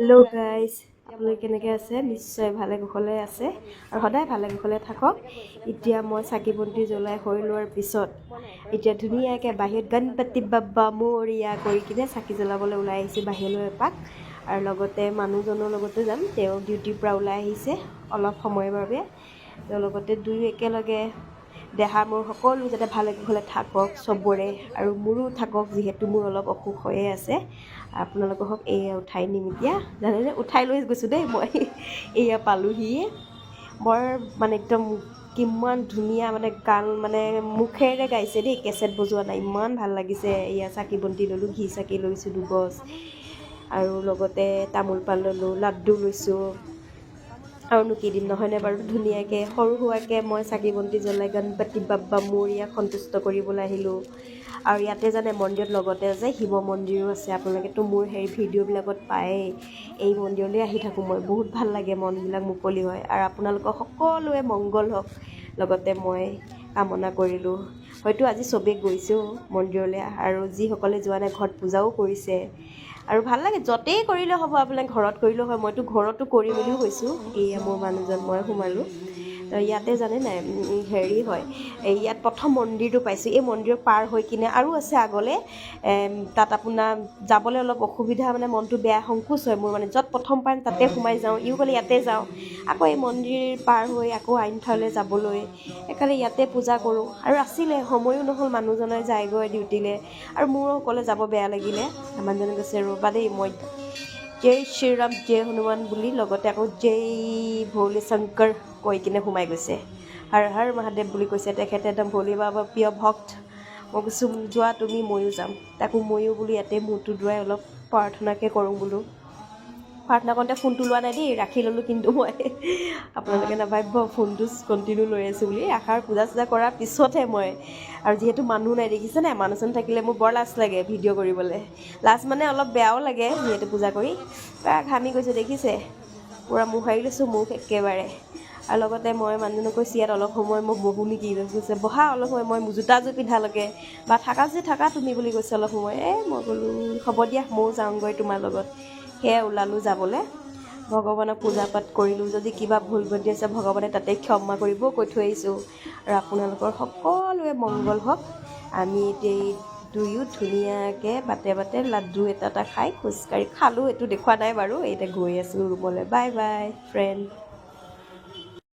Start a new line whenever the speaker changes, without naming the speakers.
Hello' guys, আপোনালোকে কেনেকৈ আছে? নিশ্চয় ভালে কুশলে আছে আৰু সদায় ভালে কুশলে থাকক। এতিয়া মই চাকি বন্তি জ্বলাই হৈ লোৱাৰ পিছত এতিয়া ধুনীয়াকৈ বাহিৰত গণপতি বাবা মৰিয়া কৰি কিনে চাকি জ্বলাবলৈ ওলাই আহিছোঁ বাহিৰলৈ এপাক। আৰু লগতে মানুহজনৰ লগতে যাম, তেওঁ ডিউটিৰ পৰা ওলাই আহিছে অলপ সময়ৰ বাবে। তেওঁৰ লগতে দুয়ো একেলগে দেহা মোৰ সকলো যাতে ভালে কুশলে থাকক চবৰে, আৰু মোৰো থাকক যিহেতু মোৰ অলপ অসুখ হৈয়ে আছে। আপোনালোকক হওক এয়া উঠাই নিম এতিয়া, জানেনে? উঠাই লৈ গৈছোঁ দেই মই। এয়া পালোহিয়ে। বৰ মানে একদম কিমান ধুনীয়া গান মুখেৰে গাইছে দেই, কেছেট বজোৱা নাই। ইমান ভাল লাগিছে। এয়া চাকি বন্তি ল'লোঁ, ঘি চাকি লৈছোঁ 2 গছ, আৰু লগতে তামোল পাণ ল'লোঁ, লাড্ডু লৈছোঁ। আৰুনো কি দিম নহয়নে বাৰু? ধুনীয়াকৈ সৰু সুৰাকৈ মই চাকি বন্তি জ্বলাই গণপতি বাবা মৰিয়াক সন্তুষ্ট কৰিবলৈ আহিলোঁ। আৰু ইয়াতে জানে মন্দিৰত লগতে যে শিৱ মন্দিৰো আছে। আপোনালোকেতো মোৰ ভিডিঅ'বিলাকত পায়েই। এই মন্দিৰলৈ আহি থাকোঁ মই, বহুত ভাল লাগে, মনবিলাক মুকলি হয়। আৰু আপোনালোকৰ সকলোৱে মংগল হওক লগতে মই কামনা কৰিলোঁ। হয়তো আজি চবেই গৈছেও মন্দিৰলৈ, আৰু যিসকলে যোৱা নাই ঘৰত পূজাও কৰিছে। আৰু ভাল লাগে, য'তেই কৰিলে হ'ব, আপোনালোকে ঘৰত কৰিলেও হয়। মইতো ঘৰতো কৰি মেলিও গৈছোঁ। এয়া মোৰ মানুহজন, মই সোমালোঁ। ইয়াতে জানে নাই হয়, ইয়াত প্ৰথম মন্দিৰটো পাইছোঁ। এই মন্দিৰ পাৰ হৈ কিনে আৰু আছে আগলৈ, তাত আপোনাৰ যাবলৈ অলপ অসুবিধা, মনটো বেয়া সংকোচ হয় মোৰ, য'ত প্ৰথম পাম তাতে সোমাই যাওঁ। ইও ক'লে ইয়াতে যাওঁ, আকৌ এই মন্দিৰ পাৰ হৈ আকৌ আইন ঠাইলৈ যাবলৈ, সেইকাৰণে ইয়াতে পূজা কৰোঁ। আৰু আছিলে সময়ো নহ'ল, মানুহজনে যায়গৈ ডিউটিলৈ, আৰু মোৰো অকলে যাব বেয়া লাগিলে। মানুহজনে কৈছে ৰ'বা দেই, মই জয় শ্ৰীৰাম জয় হনুমান বুলি লগতে আকৌ জয় ভোলে শংকৰ কৈ কিনে সোমাই গৈছে। হৰ হৰ মহাদেৱ বুলি কৈছে তেখেতে, একদম ভোলে বাবাৰ প্ৰিয় ভক্ত। মই কৈছোঁ যোৱা তুমি, ময়ো যাম। তাকো ময়ো বোলো ইয়াতে মূৰটো ধুৱাই অলপ প্ৰাৰ্থনাকে কৰোঁ বোলো। প্ৰাৰ্থনা কৰোঁতে ফোনটো লোৱা নাই দেই, ৰাখি ল'লোঁ কিন্তু মই। আপোনালোকে নাভাবিব ফোনটো কণ্টিনিউ লৈ আছোঁ বুলি। আশাৰ পূজা চূজা কৰাৰ পিছতহে মই, আৰু যিহেতু মানুহ নাই দেখিছে নাই, মানুহ চানুহ থাকিলে মোৰ বৰ লাজ লাগে ভিডিঅ' কৰিবলৈ। লাজ অলপ বেয়াও লাগে, যিহেতু পূজা কৰি ঘামি গৈছোঁ দেখিছে, পূৰা মোহাৰি লৈছোঁ মুখ একেবাৰে। আৰু লগতে মই মানুহজনক কৈছোঁ ইয়াত অলপ সময় মই বহোঁ নেকি? কৈছে বহা অলপ সময়, মই জোতাযোৰ পিন্ধালৈকে, বা থাকা যদি থাকা তুমি বুলি কৈছে অলপ সময়। মই বোলো হ'ব দিয়া, ময়ো যাওঁগৈ তোমাৰ লগত। সেয়ে ওলালোঁ যাবলৈ। ভগৱানক পূজা পাঠ কৰিলোঁ, যদি কিবা ভুল ভ্ৰান্তি আছে ভগৱানে তাতে ক্ষমা কৰিব কৈ থৈ আহিছোঁ। আৰু আপোনালোকৰ সকলোৱে মংগল হওক। আমি এতিয়া দুয়ো ধুনীয়াকৈ বাটে বাটে লাড্ডু এটা খাই খোজকাঢ়ি খালোঁ, এইটো দেখুওৱা নাই বাৰু। এতিয়া গৈ আছোঁ ৰুমলৈ। Bye bye friend.